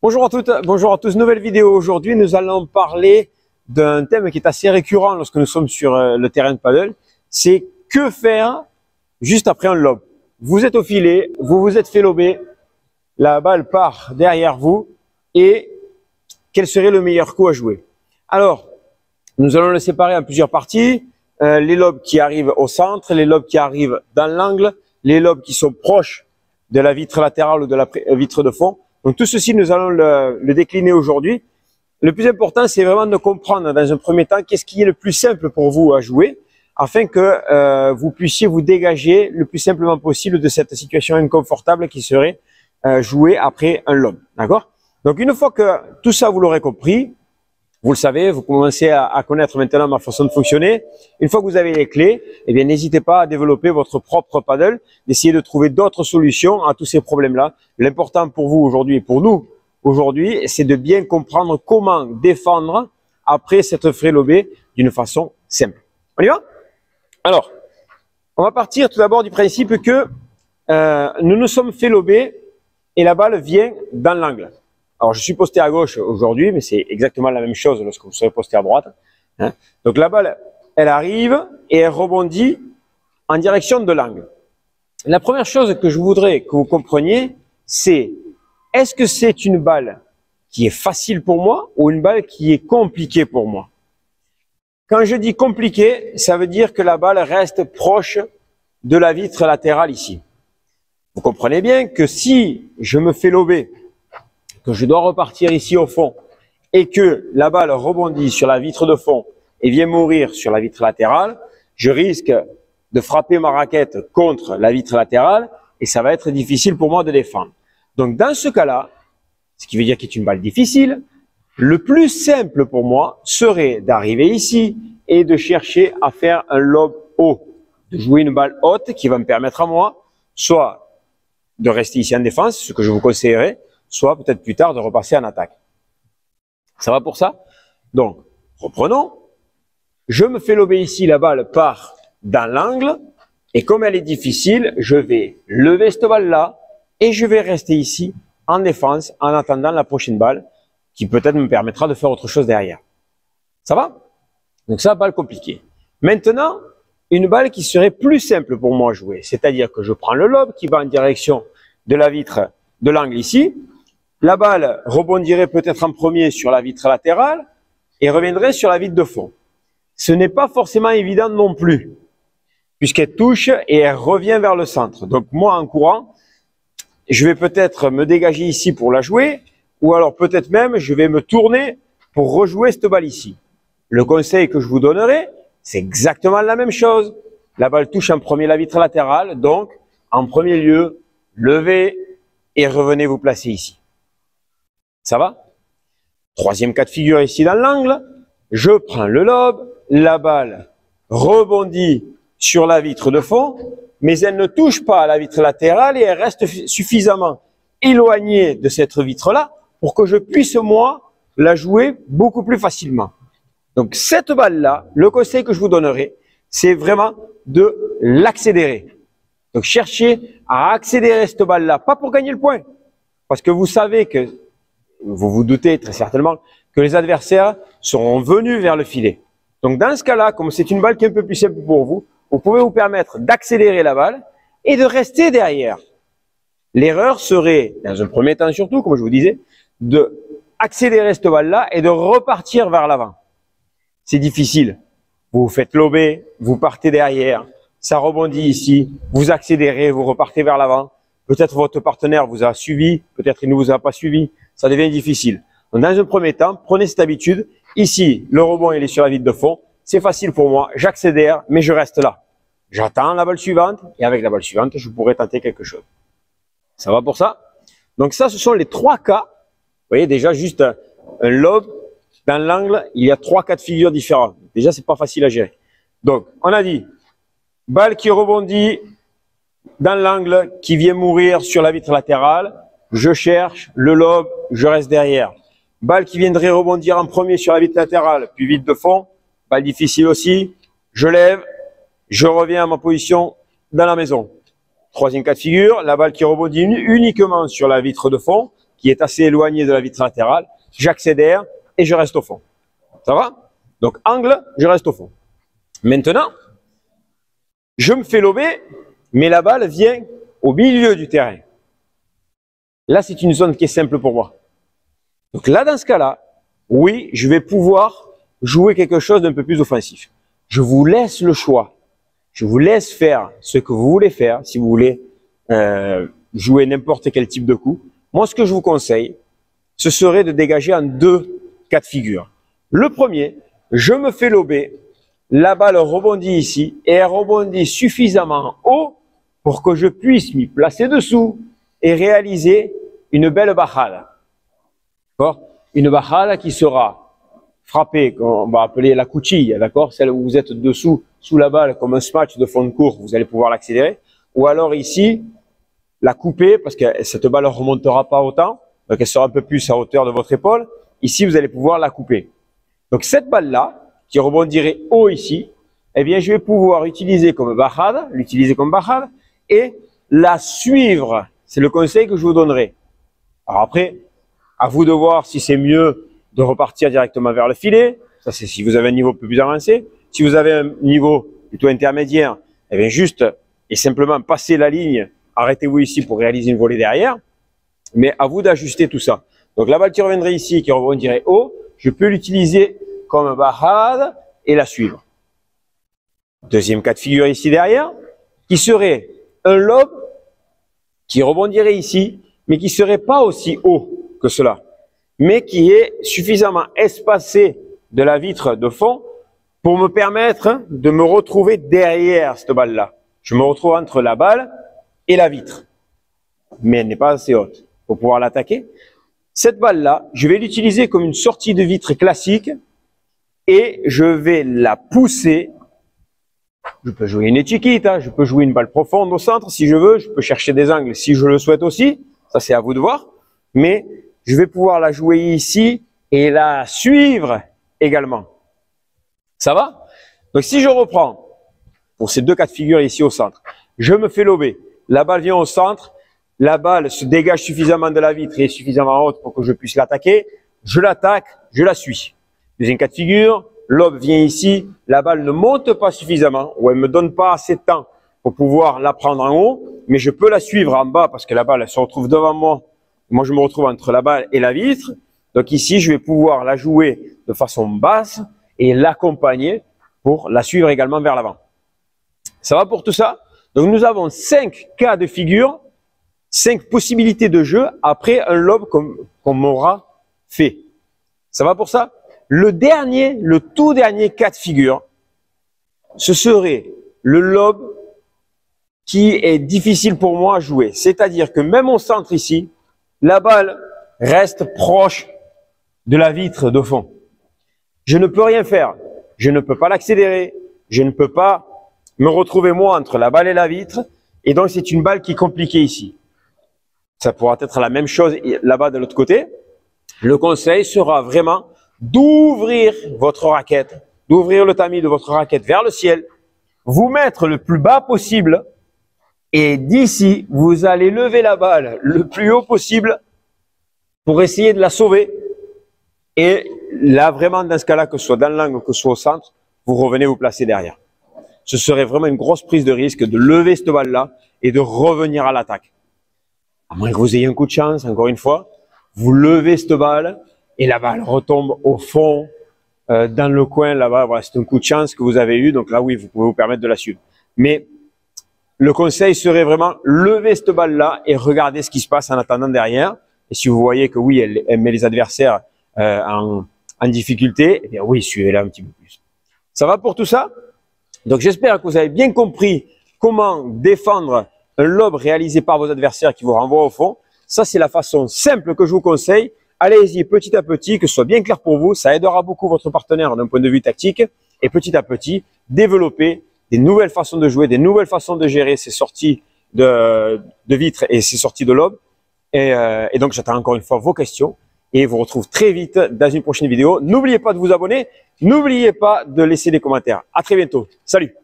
Bonjour à toutes, bonjour à tous. Nouvelle vidéo aujourd'hui. Nous allons parler d'un thème qui est assez récurrent lorsque nous sommes sur le terrain de paddle. C'est que faire juste après un lob. Vous êtes au filet, vous vous êtes fait lober, la balle part derrière vous et quel serait le meilleur coup à jouer? Alors, nous allons le séparer en plusieurs parties. Les lobes qui arrivent au centre, les lobes qui arrivent dans l'angle, les lobes qui sont proches de la vitre latérale ou de la vitre de fond. Donc tout ceci, nous allons le décliner aujourd'hui. Le plus important, c'est vraiment de comprendre dans un premier temps qu'est-ce qui est le plus simple pour vous à jouer afin que vous puissiez vous dégager le plus simplement possible de cette situation inconfortable qui serait jouer après un lob. D'accord? Donc une fois que tout ça, vous l'aurez compris, vous le savez, vous commencez à connaître maintenant ma façon de fonctionner. Une fois que vous avez les clés, eh bien, n'hésitez pas à développer votre propre paddle, d'essayer de trouver d'autres solutions à tous ces problèmes-là. L'important pour vous aujourd'hui et pour nous aujourd'hui, c'est de bien comprendre comment défendre après cette frais lobée d'une façon simple. On y va? Alors, on va partir tout d'abord du principe que nous nous sommes fait lober et la balle vient dans l'angle. Alors, je suis posté à gauche aujourd'hui, mais c'est exactement la même chose lorsque vous serez posté à droite. Hein. Donc, la balle, elle arrive et elle rebondit en direction de l'angle. La première chose que je voudrais que vous compreniez, c'est est-ce que c'est une balle qui est facile pour moi ou une balle qui est compliquée pour moi? Quand je dis compliquée, ça veut dire que la balle reste proche de la vitre latérale ici. Vous comprenez bien que si je me fais lober, que je dois repartir ici au fond et que la balle rebondit sur la vitre de fond et vient mourir sur la vitre latérale, je risque de frapper ma raquette contre la vitre latérale et ça va être difficile pour moi de défendre. Donc dans ce cas-là, ce qui veut dire qu'il est une balle difficile, le plus simple pour moi serait d'arriver ici et de chercher à faire un lob haut, de jouer une balle haute qui va me permettre à moi soit de rester ici en défense, ce que je vous conseillerais, soit peut-être plus tard de repasser en attaque. Ça va pour ça? Donc, reprenons. Je me fais lober ici, la balle part dans l'angle, et comme elle est difficile, je vais lever cette balle-là, et je vais rester ici en défense, en attendant la prochaine balle, qui peut-être me permettra de faire autre chose derrière. Ça va? Donc ça, balle compliquée. Maintenant, une balle qui serait plus simple pour moi à jouer, c'est-à-dire que je prends le lob qui va en direction de la vitre de l'angle ici, la balle rebondirait peut-être en premier sur la vitre latérale et reviendrait sur la vitre de fond. Ce n'est pas forcément évident non plus, puisqu'elle touche et elle revient vers le centre. Donc moi, en courant, je vais peut-être me dégager ici pour la jouer, ou alors peut-être même je vais me tourner pour rejouer cette balle ici. Le conseil que je vous donnerai, c'est exactement la même chose. La balle touche en premier la vitre latérale, donc en premier lieu, levez et revenez vous placer ici. Ça va? Troisième cas de figure ici dans l'angle. Je prends le lob, la balle rebondit sur la vitre de fond, mais elle ne touche pas à la vitre latérale et elle reste suffisamment éloignée de cette vitre-là pour que je puisse, moi, la jouer beaucoup plus facilement. Donc, cette balle-là, le conseil que je vous donnerai, c'est vraiment de l'accélérer. Donc, cherchez à accélérer cette balle-là, pas pour gagner le point, parce que vous savez que vous vous doutez très certainement que les adversaires seront venus vers le filet. Donc dans ce cas-là, comme c'est une balle qui est un peu plus simple pour vous, vous pouvez vous permettre d'accélérer la balle et de rester derrière. L'erreur serait, dans un premier temps surtout, comme je vous disais, de accélérer cette balle-là et de repartir vers l'avant. C'est difficile. Vous vous faites lober, vous partez derrière, ça rebondit ici, vous accélérez, vous repartez vers l'avant. Peut-être votre partenaire vous a suivi, peut-être il ne vous a pas suivi. Ça devient difficile. Donc, dans un premier temps, prenez cette habitude. Ici, le rebond, il est sur la vitre de fond. C'est facile pour moi. J'accélère, mais je reste là. J'attends la balle suivante et avec la balle suivante, je pourrai tenter quelque chose. Ça va pour ça? Donc ça, ce sont les trois cas. Vous voyez, déjà, juste un lob dans l'angle, il y a trois cas de figure différents. Déjà, c'est pas facile à gérer. Donc, on a dit, balle qui rebondit dans l'angle, qui vient mourir sur la vitre latérale. Je cherche le lob, je reste derrière. Balle qui viendrait rebondir en premier sur la vitre latérale, puis vitre de fond. Balle difficile aussi. Je lève, je reviens à ma position dans la maison. Troisième cas de figure, la balle qui rebondit uniquement sur la vitre de fond. qui est assez éloigné de la vitre latérale, j'accélère et je reste au fond. Ça va? Donc angle, je reste au fond. Maintenant, je me fais lober, mais la balle vient au milieu du terrain. Là, c'est une zone qui est simple pour moi. Donc là, dans ce cas-là, oui, je vais pouvoir jouer quelque chose d'un peu plus offensif. Je vous laisse le choix. Je vous laisse faire ce que vous voulez faire, si vous voulez jouer n'importe quel type de coup. Moi, ce que je vous conseille, ce serait de dégager en deux cas de figure. Le premier, je me fais lober, la balle rebondit ici et elle rebondit suffisamment haut pour que je puisse m'y placer dessous et réaliser une belle bajada. D'accord? Une bajada qui sera frappée, qu'on va appeler la cuchilla, d'accord? Celle où vous êtes dessous, sous la balle, comme un smash de fond de cours, vous allez pouvoir l'accélérer. Ou alors ici, la couper, parce que cette balle ne remontera pas autant, donc elle sera un peu plus à hauteur de votre épaule. Ici, vous allez pouvoir la couper. Donc cette balle-là, qui rebondirait haut ici, eh bien, je vais pouvoir l'utiliser comme bajada, et la suivre. C'est le conseil que je vous donnerai. Alors après, à vous de voir si c'est mieux de repartir directement vers le filet. Ça, c'est si vous avez un niveau un peu plus avancé. Si vous avez un niveau plutôt intermédiaire, eh bien, juste et simplement passer la ligne, arrêtez-vous ici pour réaliser une volée derrière. Mais à vous d'ajuster tout ça. Donc la balle qui reviendrait ici, qui rebondirait haut, je peux l'utiliser comme bajada et la suivre. Deuxième cas de figure ici derrière, qui serait un lob qui rebondirait ici, mais qui serait pas aussi haut que cela, mais qui est suffisamment espacé de la vitre de fond pour me permettre de me retrouver derrière cette balle-là. Je me retrouve entre la balle et la vitre, mais elle n'est pas assez haute pour pouvoir l'attaquer. Cette balle-là, je vais l'utiliser comme une sortie de vitre classique et je vais la pousser. Je peux jouer une chiquita, je peux jouer une balle profonde au centre si je veux, je peux chercher des angles si je le souhaite aussi, ça c'est à vous de voir, mais je vais pouvoir la jouer ici et la suivre également. Ça va? Donc si je reprends pour ces deux cas de figure ici au centre, je me fais lober, la balle vient au centre, la balle se dégage suffisamment de la vitre et est suffisamment haute pour que je puisse l'attaquer, je l'attaque, je la suis. Deuxième cas de figure, lob vient ici, la balle ne monte pas suffisamment ou elle me donne pas assez de temps pour pouvoir la prendre en haut, mais je peux la suivre en bas parce que la balle elle se retrouve devant moi. Moi, je me retrouve entre la balle et la vitre. Donc ici, je vais pouvoir la jouer de façon basse et l'accompagner pour la suivre également vers l'avant. Ça va pour tout ça? Donc nous avons 5 cas de figure, 5 possibilités de jeu après un lob qu'on m'aura fait. Ça va pour ça? Le tout dernier cas de figure, ce serait le lob qui est difficile pour moi à jouer. C'est-à-dire que même au centre ici, la balle reste proche de la vitre de fond. Je ne peux rien faire. Je ne peux pas l'accélérer. Je ne peux pas me retrouver moi entre la balle et la vitre. Et donc, c'est une balle qui est compliquée ici. Ça pourra être la même chose là-bas de l'autre côté. Le conseil sera vraiment d'ouvrir votre raquette, d'ouvrir le tamis de votre raquette vers le ciel, vous mettre le plus bas possible et d'ici, vous allez lever la balle le plus haut possible pour essayer de la sauver. Et là, vraiment, dans ce cas-là, que ce soit dans l'angle, que ce soit au centre, vous revenez vous placer derrière. Ce serait vraiment une grosse prise de risque de lever cette balle-là et de revenir à l'attaque. À moins que vous ayez un coup de chance, encore une fois, vous levez cette balle et la balle retombe au fond, dans le coin là-bas. Voilà, c'est un coup de chance que vous avez eu. Donc là, oui, vous pouvez vous permettre de la suivre. Mais le conseil serait vraiment lever cette balle-là et regarder ce qui se passe en attendant derrière. Et si vous voyez que oui, elle met les adversaires en difficulté, eh bien oui, suivez-la un petit peu plus. Ça va pour tout ça? Donc j'espère que vous avez bien compris comment défendre un lob réalisé par vos adversaires qui vous renvoie au fond. Ça, c'est la façon simple que je vous conseille. Allez-y petit à petit, que ce soit bien clair pour vous. Ça aidera beaucoup votre partenaire d'un point de vue tactique. Et petit à petit, développer des nouvelles façons de jouer, des nouvelles façons de gérer ces sorties de vitres et ces sorties de lob. Et donc, j'attends encore une fois vos questions et vous retrouve très vite dans une prochaine vidéo. N'oubliez pas de vous abonner. N'oubliez pas de laisser des commentaires. À très bientôt. Salut!